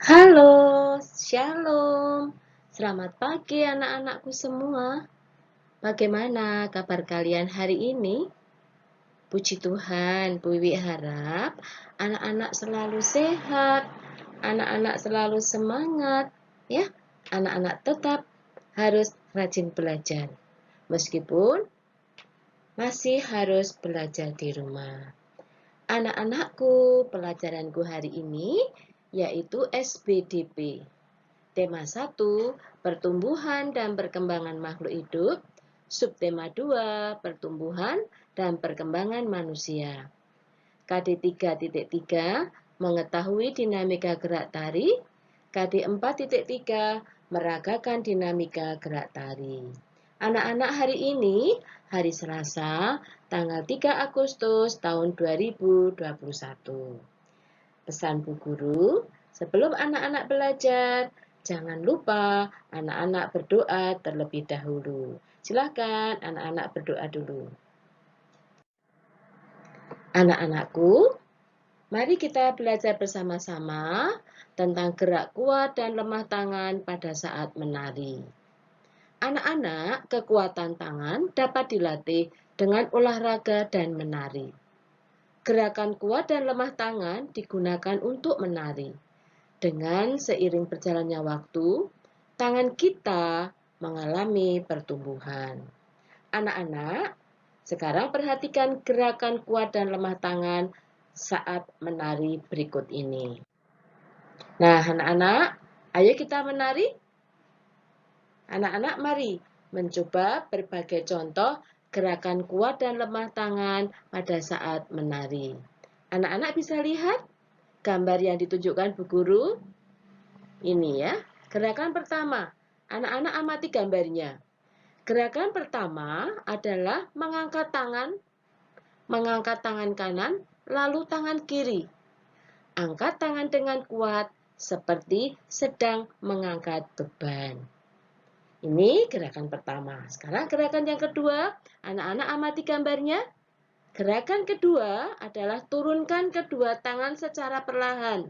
Halo, shalom. Selamat pagi anak-anakku semua. Bagaimana kabar kalian hari ini? Puji Tuhan, Bu Wiwi harap anak-anak selalu sehat, anak-anak selalu semangat, ya. Anak-anak tetap harus rajin belajar, meskipun masih harus belajar di rumah. Anak-anakku, pelajaranku hari ini yaitu SBDP. Tema 1, pertumbuhan dan perkembangan makhluk hidup. Subtema 2, pertumbuhan dan perkembangan manusia. KD 3.3, mengetahui dinamika gerak tari. KD 4.3, meragakan dinamika gerak tari. Anak-anak, hari ini, hari Selasa, tanggal 3 Agustus tahun 2021. Pesan Bu Guru, sebelum anak-anak belajar, jangan lupa anak-anak berdoa terlebih dahulu. Silakan anak-anak berdoa dulu. Anak-anakku, mari kita belajar bersama-sama tentang gerak kuat dan lemah tangan pada saat menari. Anak-anak, kekuatan tangan dapat dilatih dengan olahraga dan menari. Gerakan kuat dan lemah tangan digunakan untuk menari. Dengan seiring berjalannya waktu, tangan kita mengalami pertumbuhan. Anak-anak, sekarang perhatikan gerakan kuat dan lemah tangan saat menari berikut ini. Nah, anak-anak, ayo kita menari. Anak-anak, mari mencoba berbagai contoh gerakan kuat dan lemah tangan pada saat menari. Anak-anak bisa lihat gambar yang ditunjukkan Bu Guru? Ini ya, gerakan pertama. Anak-anak amati gambarnya. Gerakan pertama adalah mengangkat tangan kanan, lalu tangan kiri. Angkat tangan dengan kuat, seperti sedang mengangkat beban. Ini gerakan pertama. Sekarang gerakan yang kedua, anak-anak amati gambarnya. Gerakan kedua adalah turunkan kedua tangan secara perlahan.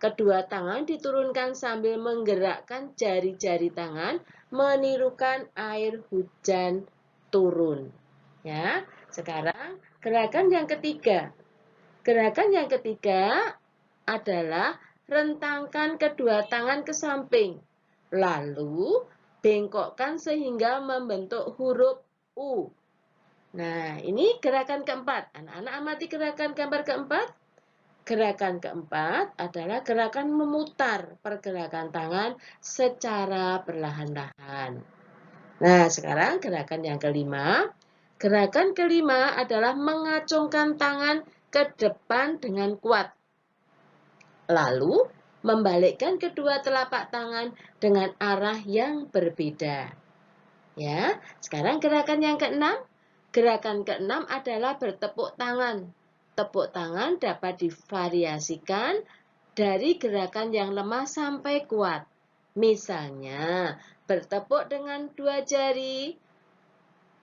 Kedua tangan diturunkan sambil menggerakkan jari-jari tangan, menirukan air hujan turun. Ya, sekarang gerakan yang ketiga. Gerakan yang ketiga adalah rentangkan kedua tangan ke samping, lalu bengkokkan sehingga membentuk huruf U. Nah, ini gerakan keempat. Anak-anak amati gerakan gambar keempat. Gerakan keempat adalah gerakan memutar pergerakan tangan secara perlahan-lahan. Nah, sekarang gerakan yang kelima. Gerakan kelima adalah mengacungkan tangan ke depan dengan kuat. Lalu, membalikkan kedua telapak tangan dengan arah yang berbeda. Ya, sekarang gerakan yang keenam. Gerakan keenam adalah bertepuk tangan. Tepuk tangan dapat divariasikan dari gerakan yang lemah sampai kuat. Misalnya, bertepuk dengan 2 jari,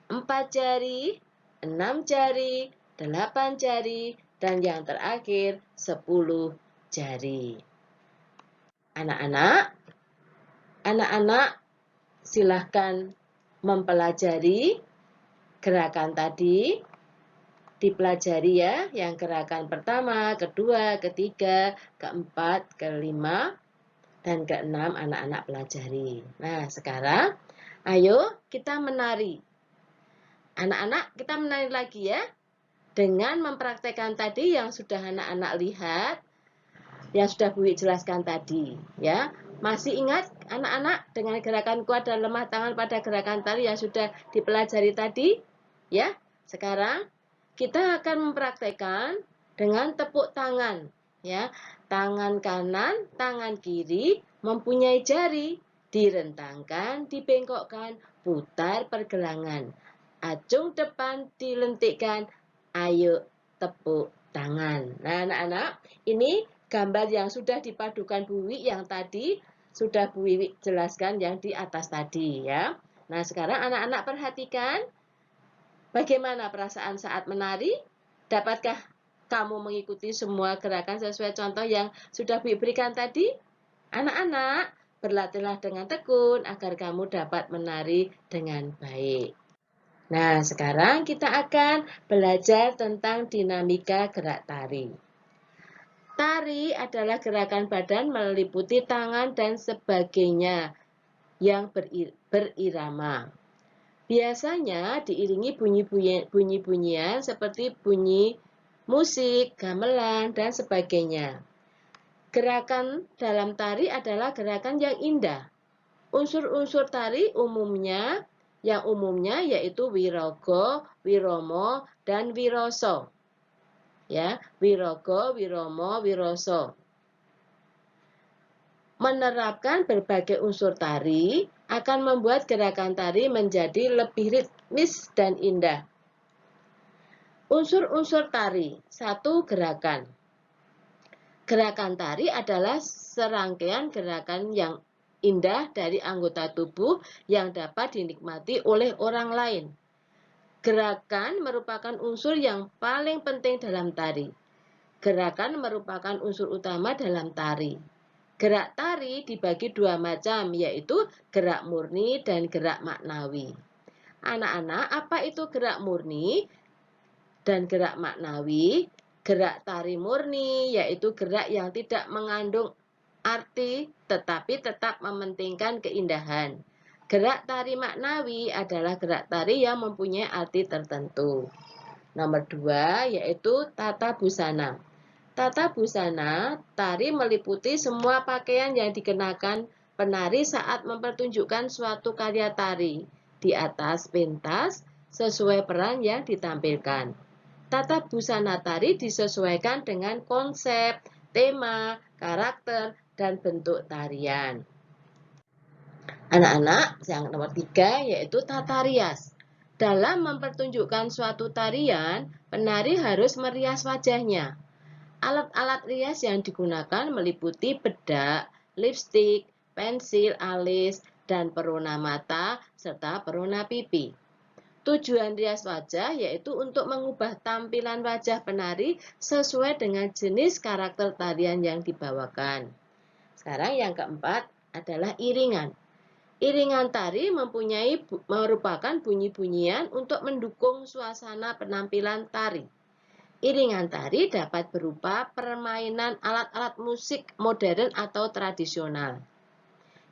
4 jari, 6 jari, 8 jari, dan yang terakhir 10 jari. Anak-anak, silahkan mempelajari gerakan tadi. Dipelajari ya, yang gerakan pertama, kedua, ketiga, keempat, kelima, dan keenam anak-anak pelajari. Nah, sekarang ayo kita menari. Anak-anak, kita menari lagi ya. Dengan mempraktekkan tadi yang sudah anak-anak lihat, yang sudah Bu jelaskan tadi ya. Masih ingat anak-anak dengan gerakan kuat dan lemah tangan pada gerakan tari yang sudah dipelajari tadi? Ya, sekarang kita akan mempraktekkan dengan tepuk tangan ya. Tangan kanan, tangan kiri mempunyai jari, direntangkan, dibengkokkan, putar pergelangan. Acung depan dilentikkan, ayo tepuk tangan. Nah, anak-anak, ini gambar yang sudah dipadukan Bu Wiwi yang tadi sudah Bu Wiwi jelaskan yang di atas tadi ya. Nah, sekarang anak-anak perhatikan bagaimana perasaan saat menari? Dapatkah kamu mengikuti semua gerakan sesuai contoh yang sudah Bu berikan tadi? Anak-anak, berlatihlah dengan tekun agar kamu dapat menari dengan baik. Nah, sekarang kita akan belajar tentang dinamika gerak tari. Tari adalah gerakan badan meliputi tangan dan sebagainya yang berirama. Biasanya diiringi bunyi-bunyian seperti bunyi musik, gamelan, dan sebagainya. Gerakan dalam tari adalah gerakan yang indah. Unsur-unsur tari yang umumnya yaitu wirogo, wiromo, dan wiroso. Ya, wirogo, wiromo, wiroso. Menerapkan berbagai unsur tari akan membuat gerakan tari menjadi lebih ritmis dan indah. Unsur-unsur tari, satu gerakan. Gerakan tari adalah serangkaian gerakan yang indah dari anggota tubuh yang dapat dinikmati oleh orang lain. Gerakan merupakan unsur yang paling penting dalam tari. Gerakan merupakan unsur utama dalam tari. Gerak tari dibagi dua macam, yaitu gerak murni dan gerak maknawi. Anak-anak, apa itu gerak murni dan gerak maknawi? Gerak tari murni yaitu gerak yang tidak mengandung arti tetapi tetap mementingkan keindahan. Gerak tari maknawi adalah gerak tari yang mempunyai arti tertentu. Nomor 2 yaitu tata busana. Tata busana tari meliputi semua pakaian yang dikenakan penari saat mempertunjukkan suatu karya tari di atas pentas sesuai peran yang ditampilkan. Tata busana tari disesuaikan dengan konsep, tema, karakter, dan bentuk tarian. Anak-anak, yang nomor 3 yaitu tata rias. Dalam mempertunjukkan suatu tarian, penari harus merias wajahnya. Alat-alat rias yang digunakan meliputi bedak, lipstik, pensil alis, dan perona mata, serta perona pipi. Tujuan rias wajah yaitu untuk mengubah tampilan wajah penari sesuai dengan jenis karakter tarian yang dibawakan. Sekarang yang keempat adalah iringan. Iringan tari merupakan bunyi-bunyian untuk mendukung suasana penampilan tari. Iringan tari dapat berupa permainan alat-alat musik modern atau tradisional.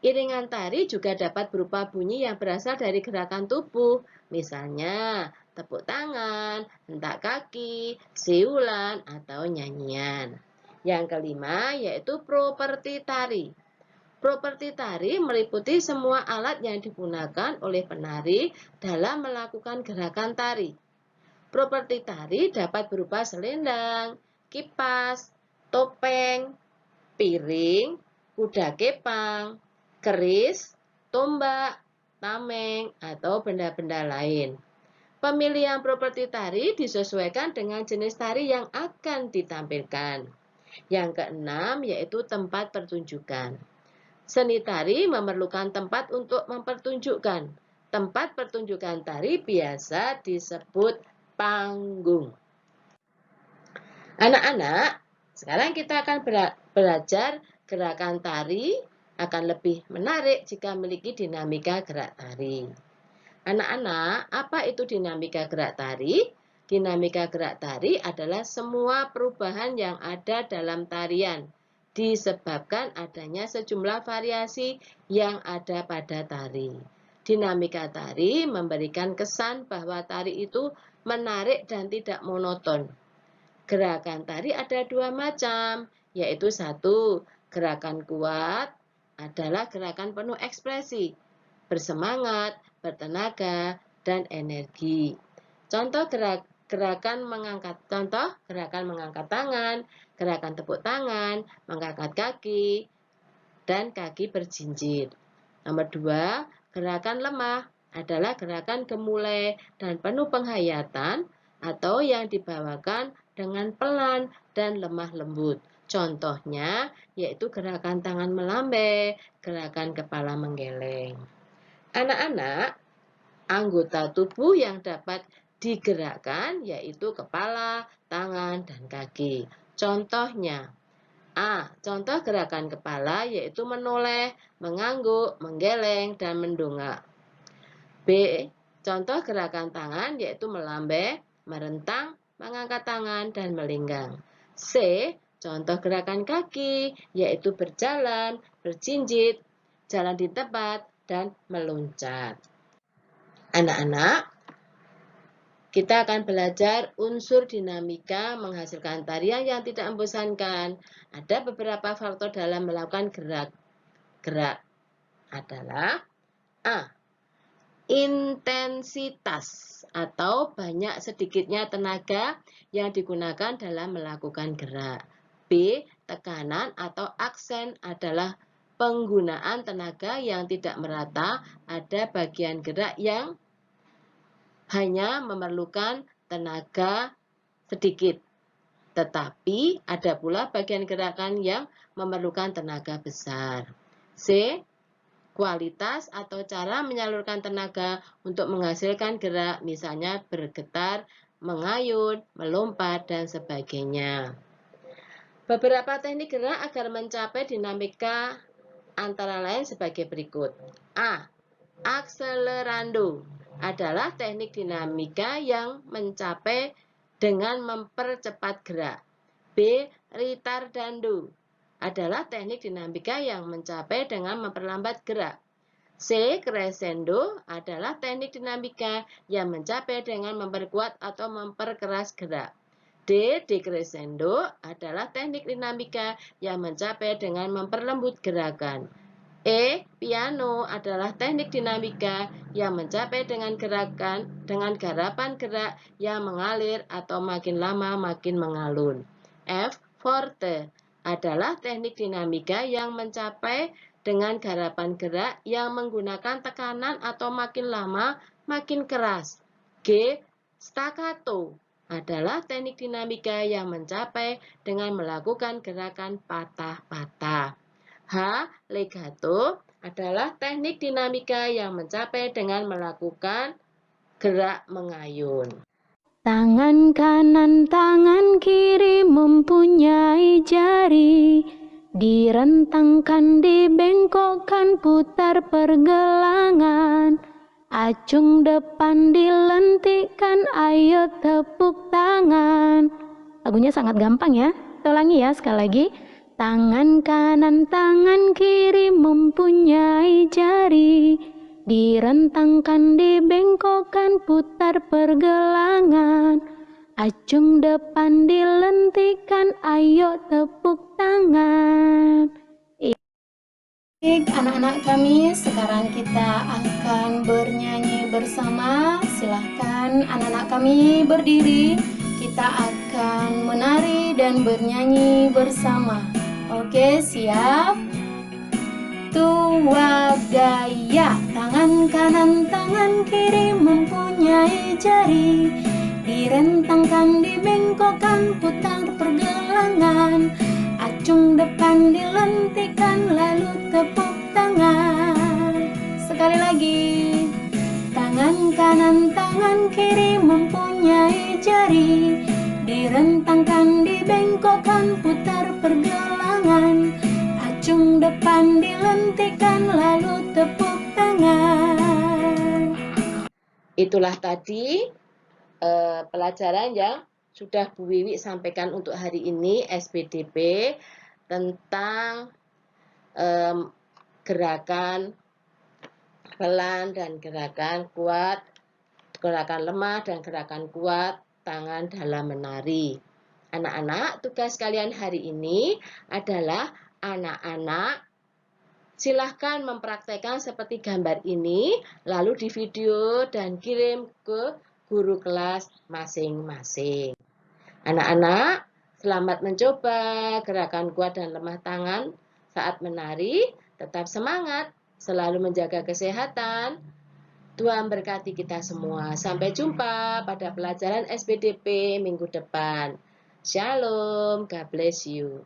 Iringan tari juga dapat berupa bunyi yang berasal dari gerakan tubuh, misalnya tepuk tangan, hentak kaki, siulan, atau nyanyian. Yang kelima yaitu properti tari. Properti tari meliputi semua alat yang digunakan oleh penari dalam melakukan gerakan tari. Properti tari dapat berupa selendang, kipas, topeng, piring, kuda kepang, keris, tombak, tameng, atau benda-benda lain. Pemilihan properti tari disesuaikan dengan jenis tari yang akan ditampilkan. Yang keenam yaitu tempat pertunjukan. Seni tari memerlukan tempat untuk mempertunjukkan. Tempat pertunjukan tari biasa disebut panggung. Anak-anak, sekarang kita akan belajar gerakan tari akan lebih menarik jika memiliki dinamika gerak tari. Anak-anak, apa itu dinamika gerak tari? Dinamika gerak tari adalah semua perubahan yang ada dalam tarian disebabkan adanya sejumlah variasi yang ada pada tari. Dinamika tari memberikan kesan bahwa tari itu menarik dan tidak monoton. Gerakan tari ada dua macam, yaitu satu, gerakan kuat adalah gerakan penuh ekspresi, bersemangat, bertenaga, dan energi. Contoh gerakan mengangkat tangan, gerakan tepuk tangan, mengangkat kaki, dan kaki berjinjit. Nomor 2, gerakan lemah adalah gerakan gemulai dan penuh penghayatan atau yang dibawakan dengan pelan dan lemah lembut. Contohnya yaitu gerakan tangan melambai, gerakan kepala menggeleng. Anak-anak, anggota tubuh yang dapat digerakkan yaitu kepala, tangan, dan kaki. Contohnya, A. Contoh gerakan kepala yaitu menoleh, mengangguk, menggeleng, dan mendongak. B. Contoh gerakan tangan yaitu melambai, merentang, mengangkat tangan, dan melingkang. C. Contoh gerakan kaki yaitu berjalan, berjinjit, jalan di tempat, dan meloncat. Anak-anak, kita akan belajar unsur dinamika menghasilkan tarian yang tidak membosankan. Ada beberapa faktor dalam melakukan gerak adalah A. Intensitas atau banyak sedikitnya tenaga yang digunakan dalam melakukan gerak. B. Tekanan atau aksen adalah penggunaan tenaga yang tidak merata. Ada bagian gerak yang hanya memerlukan tenaga sedikit, tetapi ada pula bagian gerakan yang memerlukan tenaga besar. C. Kualitas atau cara menyalurkan tenaga untuk menghasilkan gerak, misalnya bergetar, mengayun, melompat, dan sebagainya. Beberapa teknik gerak agar mencapai dinamika antara lain sebagai berikut. A. Accelerando adalah teknik dinamika yang mencapai dengan mempercepat gerak. B. Retardando adalah teknik dinamika yang mencapai dengan memperlambat gerak. C. Crescendo adalah teknik dinamika yang mencapai dengan memperkuat atau memperkeras gerak. D. Decrescendo adalah teknik dinamika yang mencapai dengan memperlembut gerakan. E. Piano adalah teknik dinamika yang mencapai dengan garapan gerak yang mengalir atau makin lama makin mengalun. F. Forte adalah teknik dinamika yang mencapai dengan garapan gerak yang menggunakan tekanan atau makin lama makin keras. G. Staccato adalah teknik dinamika yang mencapai dengan melakukan gerakan patah-patah. H. Legato adalah teknik dinamika yang mencapai dengan melakukan gerak mengayun. Tangan kanan, tangan kiri mempunyai jari, direntangkan, dibengkokkan, putar pergelangan, acung depan dilentikkan, ayo tepuk tangan. Lagunya sangat gampang ya, kita ulangi ya sekali lagi. Tangan kanan, tangan kiri mempunyai jari, direntangkan, dibengkokkan, putar pergelangan, acung depan dilentikkan, ayo tepuk tangan. Baik anak-anak kami, sekarang kita akan bernyanyi bersama. Silahkan anak-anak kami berdiri, kita akan menari dan bernyanyi bersama. Oke, siap? Tua gaya, tangan kanan, tangan kiri mempunyai jari, direntangkan, dibengkokkan, putar pergelangan, acung depan dilentikkan, lalu tepuk tangan. Sekali lagi. Tangan kanan, tangan kiri mempunyai jari, direntangkan, dibengkokkan, putar pergelangan, acung depan dilentikkan, lalu tepuk tangan. Itulah tadi pelajaran yang sudah Bu Wiwi sampaikan untuk hari ini SPDP tentang gerakan pelan dan gerakan kuat, gerakan lemah dan gerakan kuat tangan dalam menari. Anak-anak, tugas kalian hari ini adalah anak-anak silahkan mempraktekkan seperti gambar ini, lalu di video dan kirim ke guru kelas masing-masing. Anak-anak, selamat mencoba gerakan kuat dan lemah tangan saat menari. Tetap semangat, selalu menjaga kesehatan. Tuhan berkati kita semua. Sampai jumpa pada pelajaran SPDP minggu depan. Shalom, God bless you.